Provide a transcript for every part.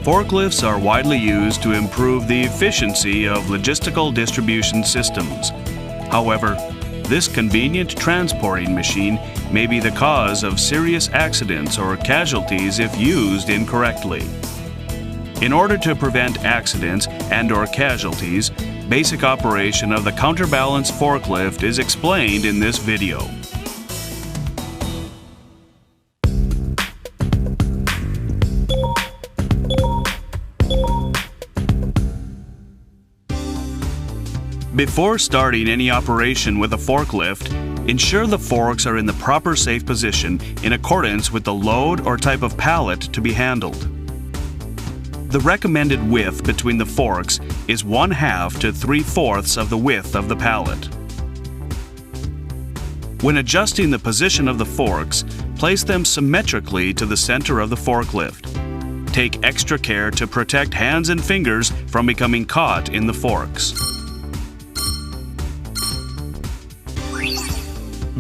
Forklifts are widely used to improve the efficiency of logistical distribution systems. However, this convenient transporting machine may be the cause of serious accidents or casualties if used incorrectly. In order to prevent accidents and/or casualties, basic operation of the counterbalance forklift is explained in this video. Before starting any operation with a forklift, ensure the forks are in the proper safe position in accordance with the load or type of pallet to be handled. The recommended width between the forks is 1/2 to 3/4 of the width of the pallet. When adjusting the position of the forks, place them symmetrically to the center of the forklift. Take extra care to protect hands and fingers from becoming caught in the forks.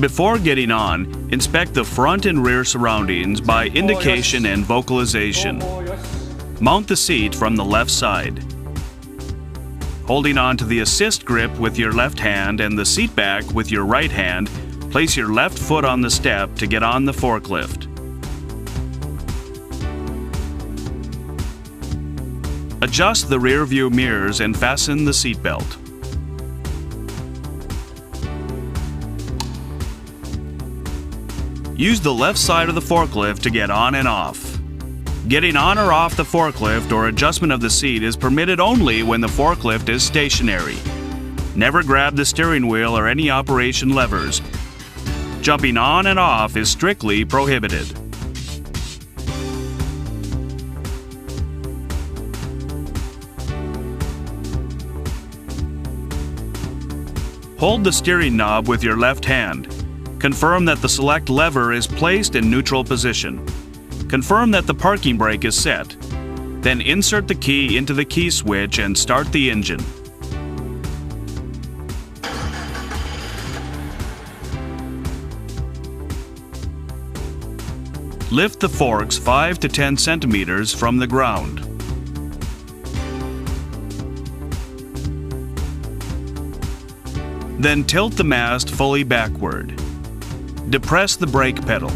Before getting on, inspect the front and rear surroundings by indication and vocalization. Mount the seat from the left side. Holding on to the assist grip with your left hand and the seat back with your right hand, place your left foot on the step to get on the forklift. Adjust the rear view mirrors and fasten the seat belt. Use the left side of the forklift to get on and off. Getting on or off the forklift or adjustment of the seat is permitted only when the forklift is stationary. Never grab the steering wheel or any operation levers. Jumping on and off is strictly prohibited. Hold the steering knob with your left hand. Confirm that the select lever is placed in neutral position. Confirm that the parking brake is set. Then insert the key into the key switch and start the engine. Lift the forks 5 to 10 centimeters from the ground. Then tilt the mast fully backward. Depress the brake pedal.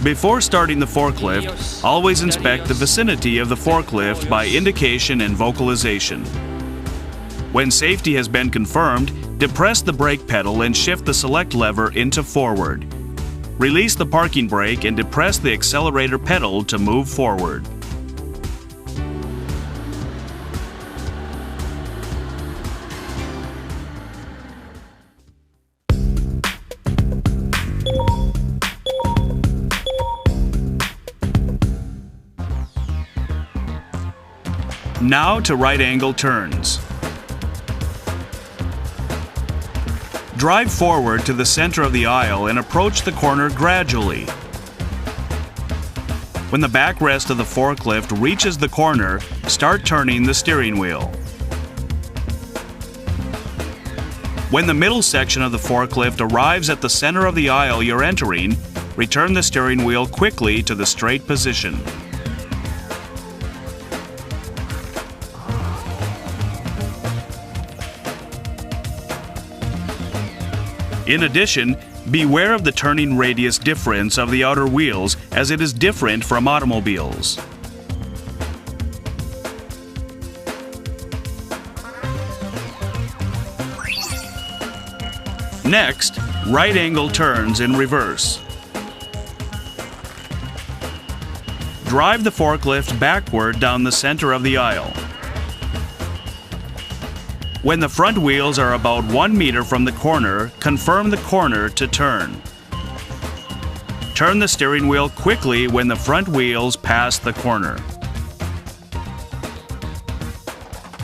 Before starting the forklift, always inspect the vicinity of the forklift by indication and vocalization. When safety has been confirmed, depress the brake pedal and shift the select lever into forward. Release the parking brake and depress the accelerator pedal to move forward. Now to right angle turns. Drive forward to the center of the aisle and approach the corner gradually. When the backrest of the forklift reaches the corner, start turning the steering wheel. When the middle section of the forklift arrives at the center of the aisle you're entering, return the steering wheel quickly to the straight position. In addition, beware of the turning radius difference of the outer wheels as it is different from automobiles. Next, right angle turns in reverse. Drive the forklift backward down the center of the aisle. When the front wheels are about 1 meter from the corner, confirm the corner to turn. Turn the steering wheel quickly when the front wheels pass the corner.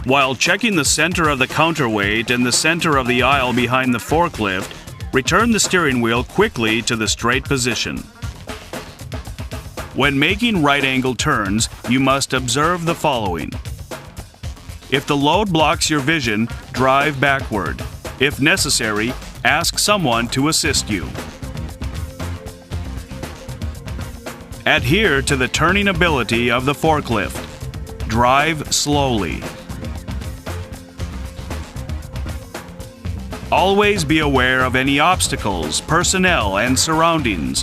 While checking the center of the counterweight and the center of the aisle behind the forklift, return the steering wheel quickly to the straight position. When making right angle turns, you must observe the following. If the load blocks your vision, drive backward. If necessary, ask someone to assist you. Adhere to the turning ability of the forklift. Drive slowly. Always be aware of any obstacles, personnel, and surroundings.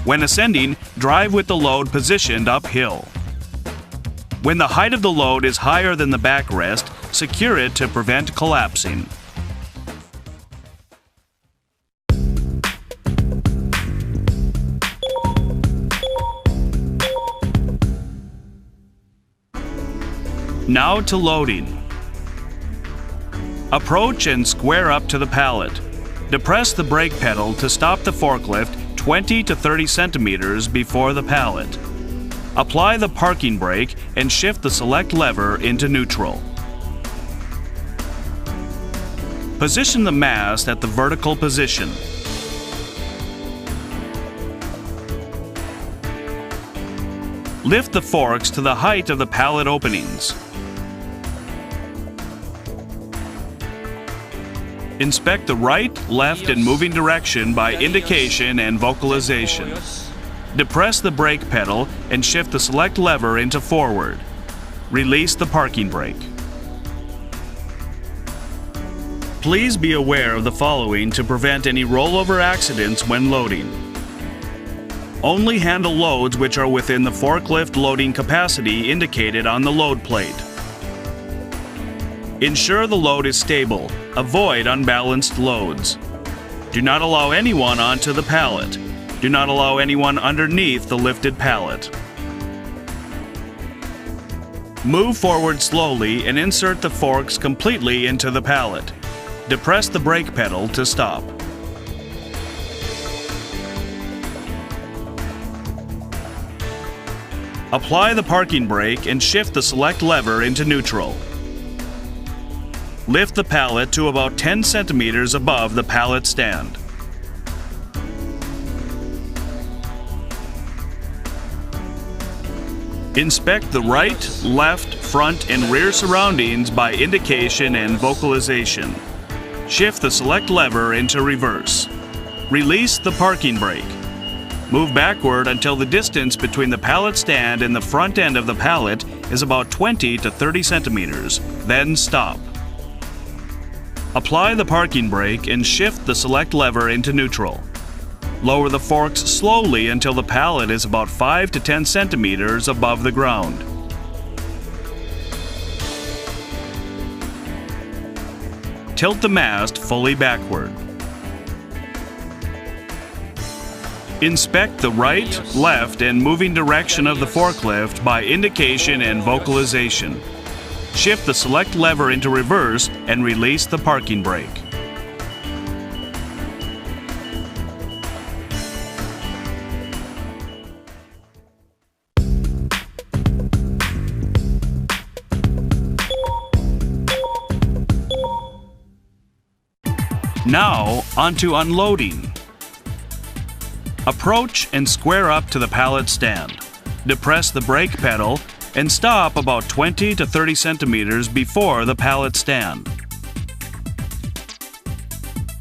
When ascending, drive with the load positioned uphill. When the height of the load is higher than the backrest, secure it to prevent collapsing. Now to loading. Approach and square up to the pallet. Depress the brake pedal to stop the forklift 20 to 30 centimeters before the pallet. Apply the parking brake and shift the select lever into neutral. Position the mast at the vertical position. Lift the forks to the height of the pallet openings. Inspect the right, left, and moving direction by indication and vocalization. Depress the brake pedal and shift the select lever into forward. Release the parking brake. Please be aware of the following to prevent any rollover accidents when loading. Only handle loads which are within the forklift loading capacity indicated on the load plate. Ensure the load is stable. Avoid unbalanced loads. Do not allow anyone onto the pallet. Do not allow anyone underneath the lifted pallet. Move forward slowly and insert the forks completely into the pallet. Depress the brake pedal to stop. Apply the parking brake and shift the select lever into neutral. Lift the pallet to about 10 centimeters above the pallet stand. Inspect the right, left, front, and rear surroundings by indication and vocalization. Shift the select lever into reverse. Release the parking brake. Move backward until the distance between the pallet stand and the front end of the pallet is about 20 to 30 centimeters, then stop. Apply the parking brake and shift the select lever into neutral. Lower the forks slowly until the pallet is about 5 to 10 centimeters above the ground. Tilt the mast fully backward. Inspect the right, left, and moving direction of the forklift by indication and vocalization. Shift the select lever into reverse and release the parking brake. Now, onto unloading. Approach and square up to the pallet stand. Depress the brake pedal and stop about 20 to 30 centimeters before the pallet stand.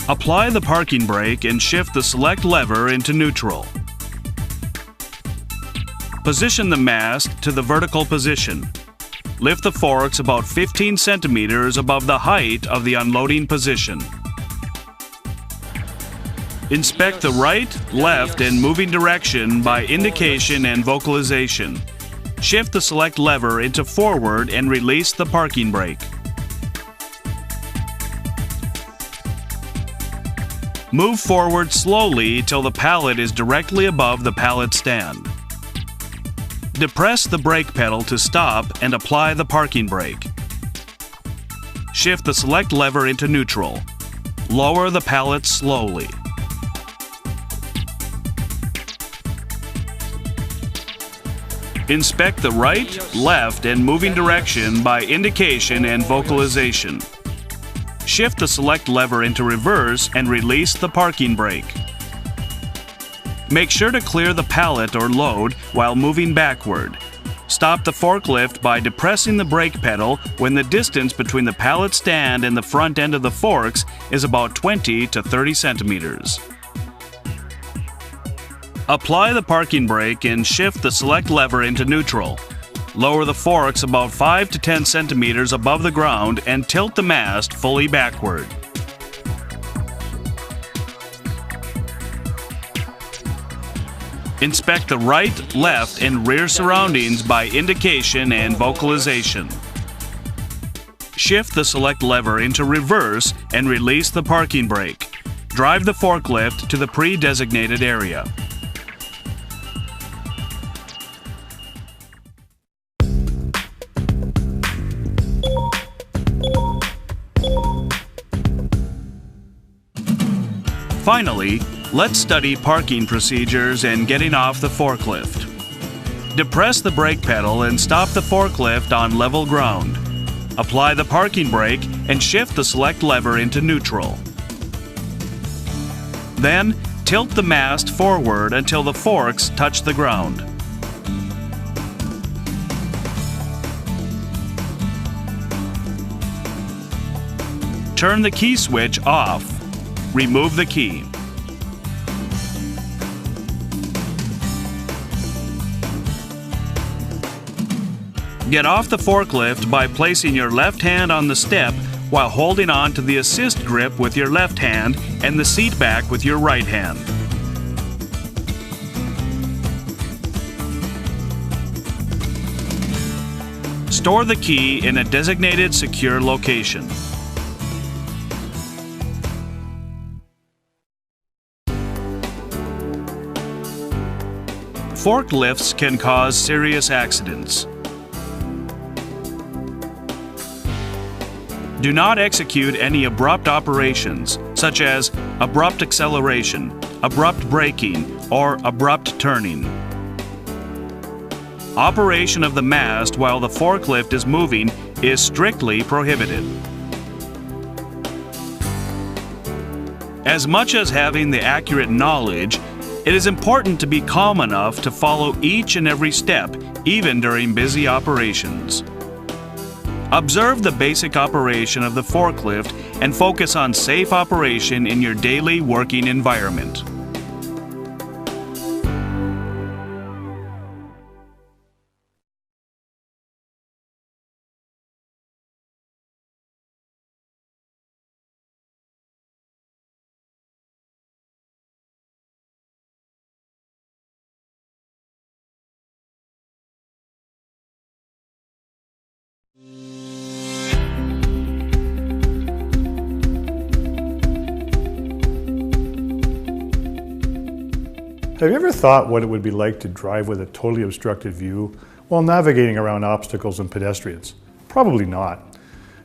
Apply the parking brake and shift the select lever into neutral. Position the mast to the vertical position. Lift the forks about 15 centimeters above the height of the unloading position. Inspect the right, left, and moving direction by indication and vocalization. Shift the select lever into forward and release the parking brake. Move forward slowly till the pallet is directly above the pallet stand. Depress the brake pedal to stop and apply the parking brake. Shift the select lever into neutral. Lower the pallet slowly. Inspect the right, left, and moving direction by indication and vocalization. Shift the select lever into reverse and release the parking brake. Make sure to clear the pallet or load while moving backward. Stop the forklift by depressing the brake pedal when the distance between the pallet stand and the front end of the forks is about 20 to 30 centimeters. Apply the parking brake and shift the select lever into neutral. Lower the forks about 5 to 10 centimeters above the ground and tilt the mast fully backward. Inspect the right, left, and rear surroundings by indication and vocalization. Shift the select lever into reverse and release the parking brake. Drive the forklift to the pre-designated area. Finally, let's study parking procedures and getting off the forklift. Depress the brake pedal and stop the forklift on level ground. Apply the parking brake and shift the select lever into neutral. Then, tilt the mast forward until the forks touch the ground. Turn the key switch off. Remove the key. Get off the forklift by placing your left hand on the step while holding on to the assist grip with your left hand and the seat back with your right hand. Store the key in a designated secure location. Forklifts can cause serious accidents. Do not execute any abrupt operations, such as abrupt acceleration, abrupt braking, or abrupt turning. Operation of the mast while the forklift is moving is strictly prohibited. As much as having the accurate knowledge, it is important to be calm enough to follow each and every step, even during busy operations. Observe the basic operation of the forklift and focus on safe operation in your daily working environment. Have you ever thought what it would be like to drive with a totally obstructed view while navigating around obstacles and pedestrians? Probably not.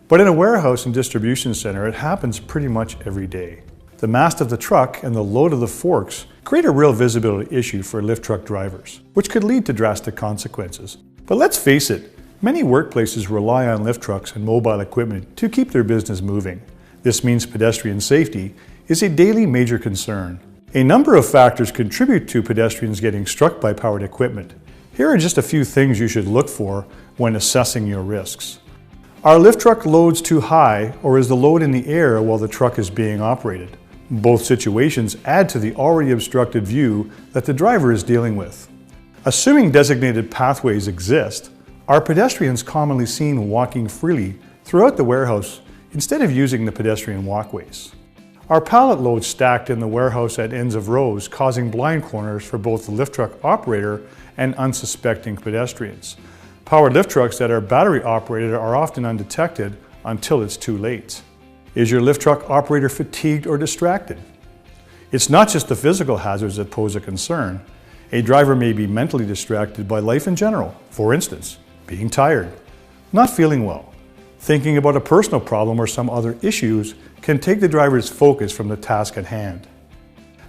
But in a warehouse and distribution center, it happens pretty much every day. The mast of the truck and the load of the forks create a real visibility issue for lift truck drivers, which could lead to drastic consequences. But let's face it, many workplaces rely on lift trucks and mobile equipment to keep their business moving. This means pedestrian safety is a daily major concern. A number of factors contribute to pedestrians getting struck by powered equipment. Here are just a few things you should look for when assessing your risks. Are lift truck loads too high, or is the load in the air while the truck is being operated? Both situations add to the already obstructed view that the driver is dealing with. Assuming designated pathways exist, are pedestrians commonly seen walking freely throughout the warehouse instead of using the pedestrian walkways? Are pallet loads stacked in the warehouse at ends of rows, causing blind corners for both the lift truck operator and unsuspecting pedestrians? Powered lift trucks that are battery operated are often undetected until it's too late. Is your lift truck operator fatigued or distracted? It's not just the physical hazards that pose a concern. A driver may be mentally distracted by life in general. For instance, being tired, not feeling well, thinking about a personal problem or some other issues can take the driver's focus from the task at hand.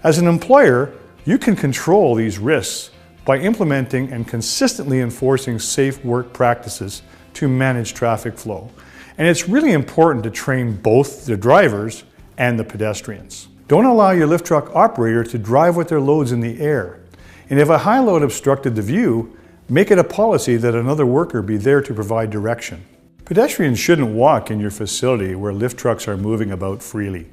As an employer, you can control these risks by implementing and consistently enforcing safe work practices to manage traffic flow. And it's really important to train both the drivers and the pedestrians. Don't allow your lift truck operator to drive with their loads in the air. And if a high load obstructed the view, make it a policy that another worker be there to provide direction. Pedestrians shouldn't walk in your facility where lift trucks are moving about freely.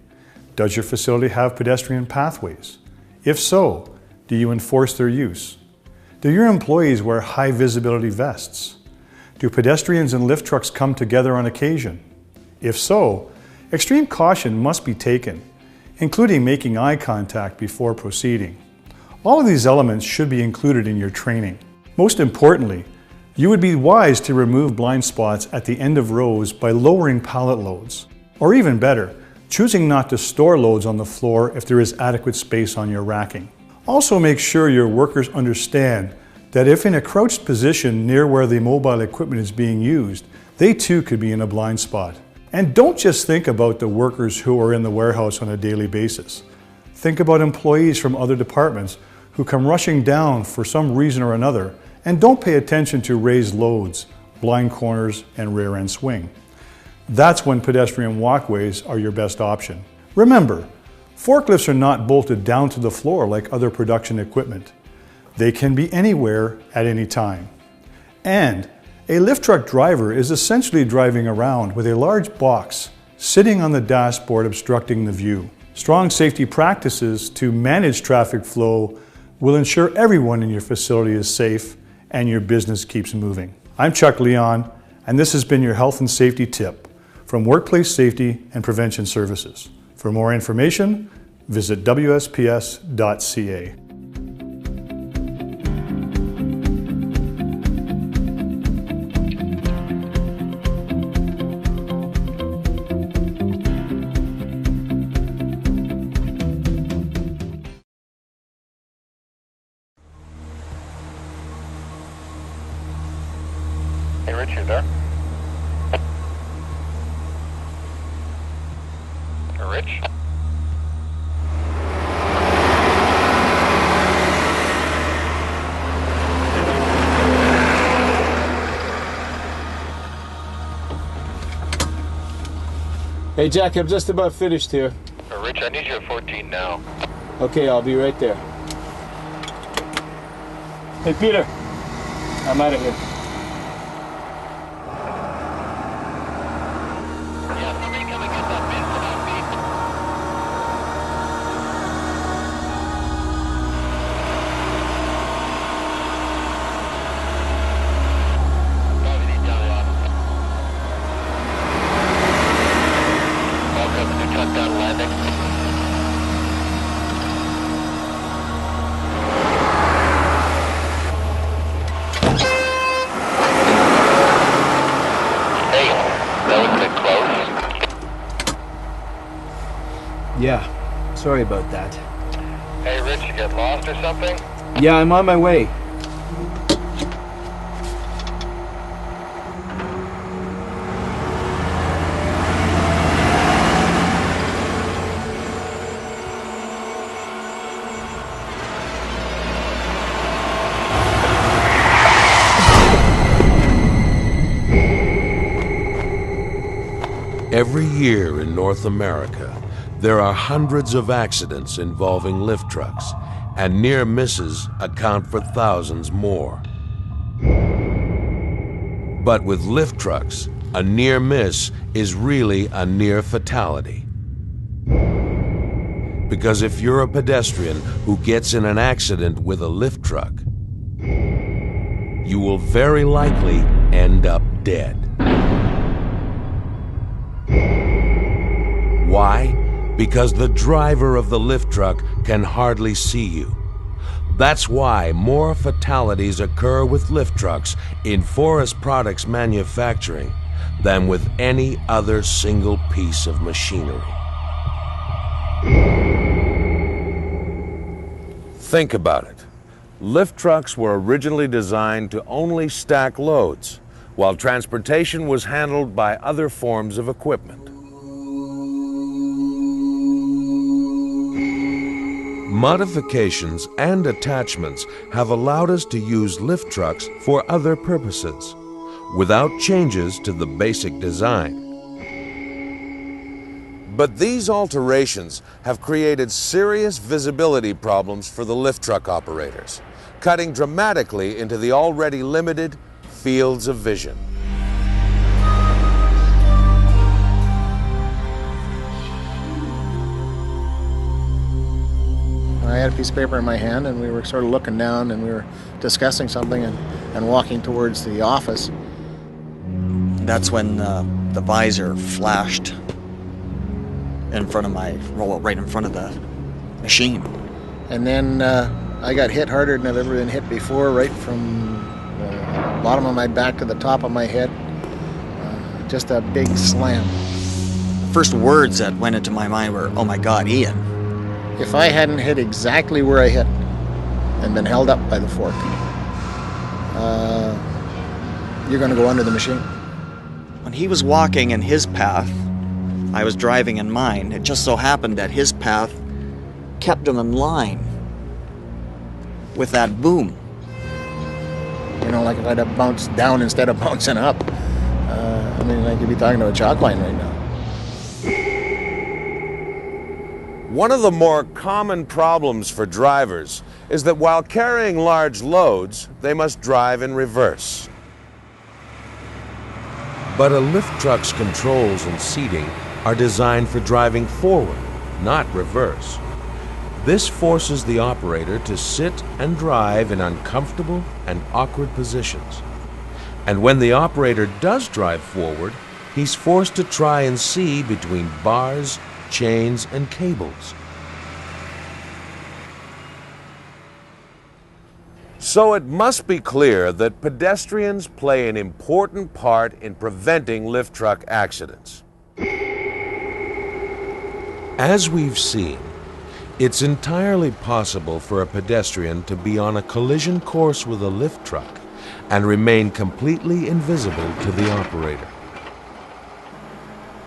Does your facility have pedestrian pathways? If so, Do you enforce their use? Do your employees wear high visibility vests? Do pedestrians and lift trucks come together on occasion? If so, extreme caution must be taken, including making eye contact before proceeding. All of these elements should be included in your training. Most importantly, you would be wise to remove blind spots at the end of rows by lowering pallet loads. Or even better, choosing not to store loads on the floor if there is adequate space on your racking. Also make sure your workers understand that if in a crouched position near where the mobile equipment is being used, they too could be in a blind spot. And don't just think about the workers who are in the warehouse on a daily basis. Think about employees from other departments who come rushing down for some reason or another and don't pay attention to raised loads, blind corners, and rear end swing. That's when pedestrian walkways are your best option. Remember, forklifts are not bolted down to the floor like other production equipment. They can be anywhere at any time. And a lift truck driver is essentially driving around with a large box sitting on the dashboard obstructing the view. Strong safety practices to manage traffic flow will ensure everyone in your facility is safe and your business keeps moving. I'm Chuck Leon, and this has been your health and safety tip from Workplace Safety and Prevention Services. For more information, visit WSPS.ca. Hey, Rich, you there? Hey, Rich? Hey Jack, I'm just about finished here. Hey, Rich, I need you at 14 now. Okay, I'll be right there. Hey Peter, I'm out of here. Yeah, somebody come and get that bin for that beat. Probably need down a lot. Welcome to touchdown landing. Yeah, sorry about that. Hey, Rich, you get lost or something? Yeah, I'm on my way. Every year in North America, there are hundreds of accidents involving lift trucks, and near misses account for thousands more. But with lift trucks, a near miss is really a near fatality. Because if you're a pedestrian who gets in an accident with a lift truck, you will very likely end up dead. Why? Because the driver of the lift truck can hardly see you. That's why more fatalities occur with lift trucks in forest products manufacturing than with any other single piece of machinery. Think about it. Lift trucks were originally designed to only stack loads, while transportation was handled by other forms of equipment. Modifications and attachments have allowed us to use lift trucks for other purposes, without changes to the basic design. But these alterations have created serious visibility problems for the lift truck operators, cutting dramatically into the already limited fields of vision. I had a piece of paper in my hand, and we were sort of looking down, and we were discussing something and walking towards the office. That's when the visor flashed in front of right in front of the machine. And then I got hit harder than I've ever been hit before, right from the bottom of my back to the top of my head. Just a big slam. The first words that went into my mind were, "Oh my God, Ian." If I hadn't hit exactly where I hit and been held up by the fork, you're going to go under the machine. When he was walking in his path, I was driving in mine. It just so happened that his path kept him in line with that boom. You know, like if I'd have bounced down instead of bouncing up. I mean, I could be talking to a chalk line right now. One of the more common problems for drivers is that while carrying large loads, they must drive in reverse. But a lift truck's controls and seating are designed for driving forward, not reverse. This forces the operator to sit and drive in uncomfortable and awkward positions. And when the operator does drive forward, he's forced to try and see between bars, chains, and cables. So it must be clear that pedestrians play an important part in preventing lift truck accidents. As we've seen, it's entirely possible for a pedestrian to be on a collision course with a lift truck and remain completely invisible to the operator.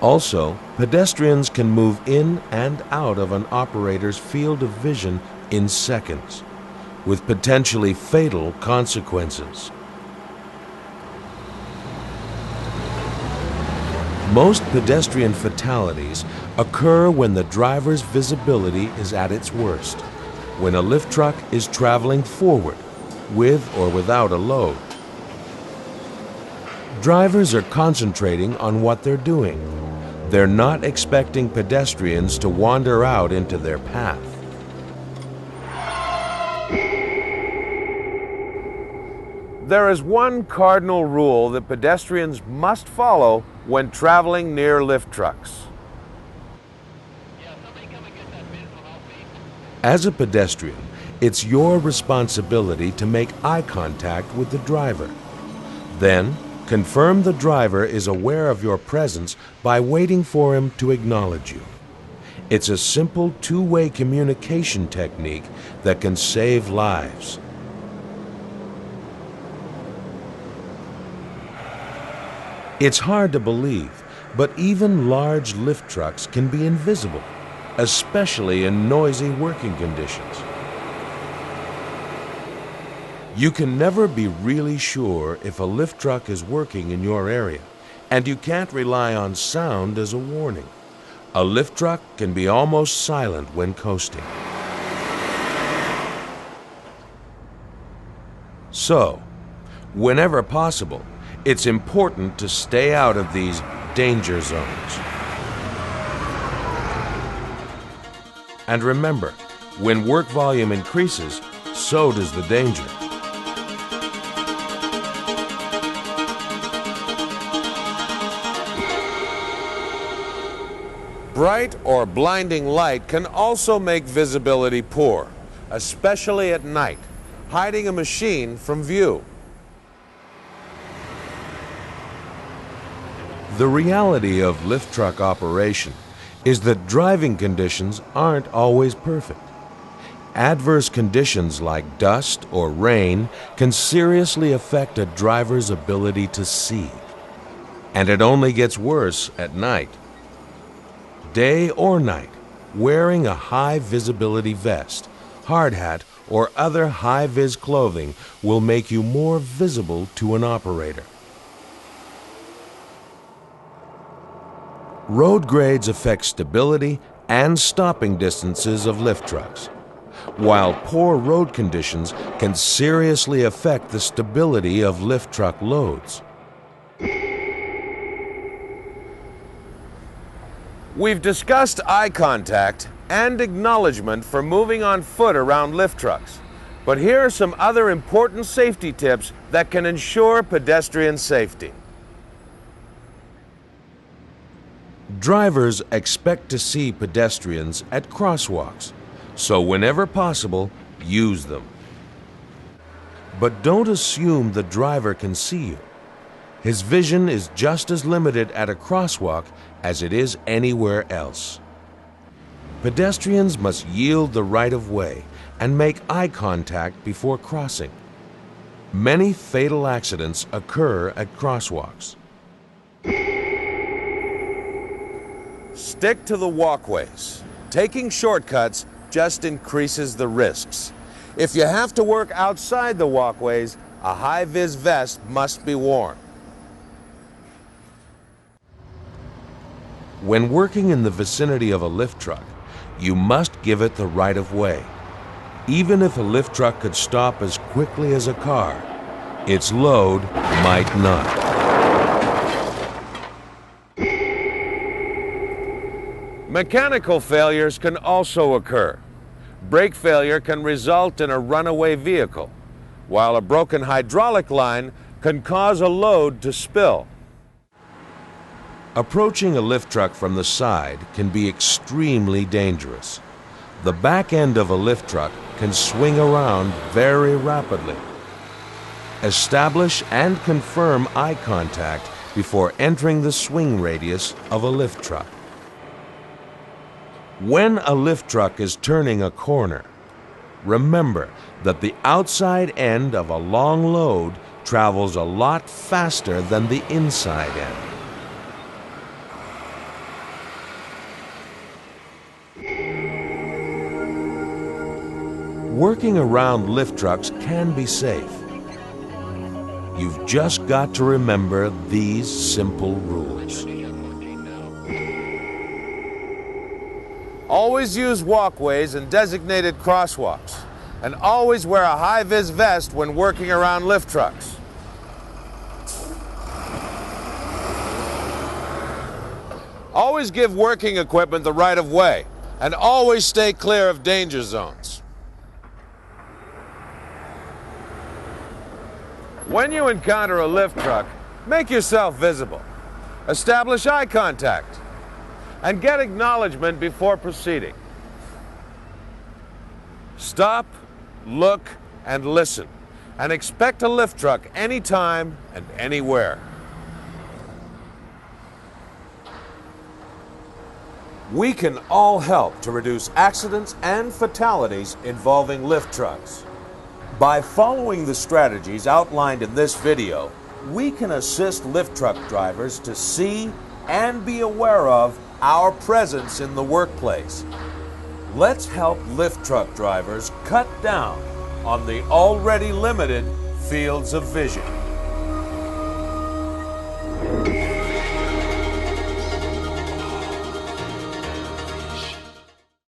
Also, pedestrians can move in and out of an operator's field of vision in seconds, with potentially fatal consequences. Most pedestrian fatalities occur when the driver's visibility is at its worst, when a lift truck is traveling forward, with or without a load. Drivers are concentrating on what they're doing. They're not expecting pedestrians to wander out into their path. There is one cardinal rule that pedestrians must follow when traveling near lift trucks. As a pedestrian, it's your responsibility to make eye contact with the driver. Then, confirm the driver is aware of your presence by waiting for him to acknowledge you. It's a simple two-way communication technique that can save lives. It's hard to believe, but even large lift trucks can be invisible, especially in noisy working conditions. You can never be really sure if a lift truck is working in your area, and you can't rely on sound as a warning. A lift truck can be almost silent when coasting. So, whenever possible, it's important to stay out of these danger zones. And remember, when work volume increases, so does the danger. Bright or blinding light can also make visibility poor, especially at night, hiding a machine from view. The reality of lift truck operation is that driving conditions aren't always perfect. Adverse conditions like dust or rain can seriously affect a driver's ability to see. And it only gets worse at night. Day or night, wearing a high visibility vest, hard hat, or other high-vis clothing will make you more visible to an operator. Road grades affect stability and stopping distances of lift trucks, while poor road conditions can seriously affect the stability of lift truck loads. We've discussed eye contact and acknowledgement for moving on foot around lift trucks. But here are some other important safety tips that can ensure pedestrian safety. Drivers expect to see pedestrians at crosswalks, so whenever possible, use them. But don't assume the driver can see you. His vision is just as limited at a crosswalk as it is anywhere else. Pedestrians must yield the right of way and make eye contact before crossing. Many fatal accidents occur at crosswalks. Stick to the walkways. Taking shortcuts just increases the risks. If you have to work outside the walkways, a high-vis vest must be worn. When working in the vicinity of a lift truck, you must give it the right of way. Even if a lift truck could stop as quickly as a car, its load might not. Mechanical failures can also occur. Brake failure can result in a runaway vehicle, while a broken hydraulic line can cause a load to spill. Approaching a lift truck from the side can be extremely dangerous. The back end of a lift truck can swing around very rapidly. Establish and confirm eye contact before entering the swing radius of a lift truck. When a lift truck is turning a corner, remember that the outside end of a long load travels a lot faster than the inside end. Working around lift trucks can be safe. You've just got to remember these simple rules. Always use walkways and designated crosswalks, and always wear a high-vis vest when working around lift trucks. Always give working equipment the right of way, and always stay clear of danger zones. When you encounter a lift truck, make yourself visible. Establish eye contact and get acknowledgement before proceeding. Stop, look, and listen, and expect a lift truck anytime and anywhere. We can all help to reduce accidents and fatalities involving lift trucks. By following the strategies outlined in this video, we can assist lift truck drivers to see and be aware of our presence in the workplace. Let's help lift truck drivers cut down on the already limited fields of vision.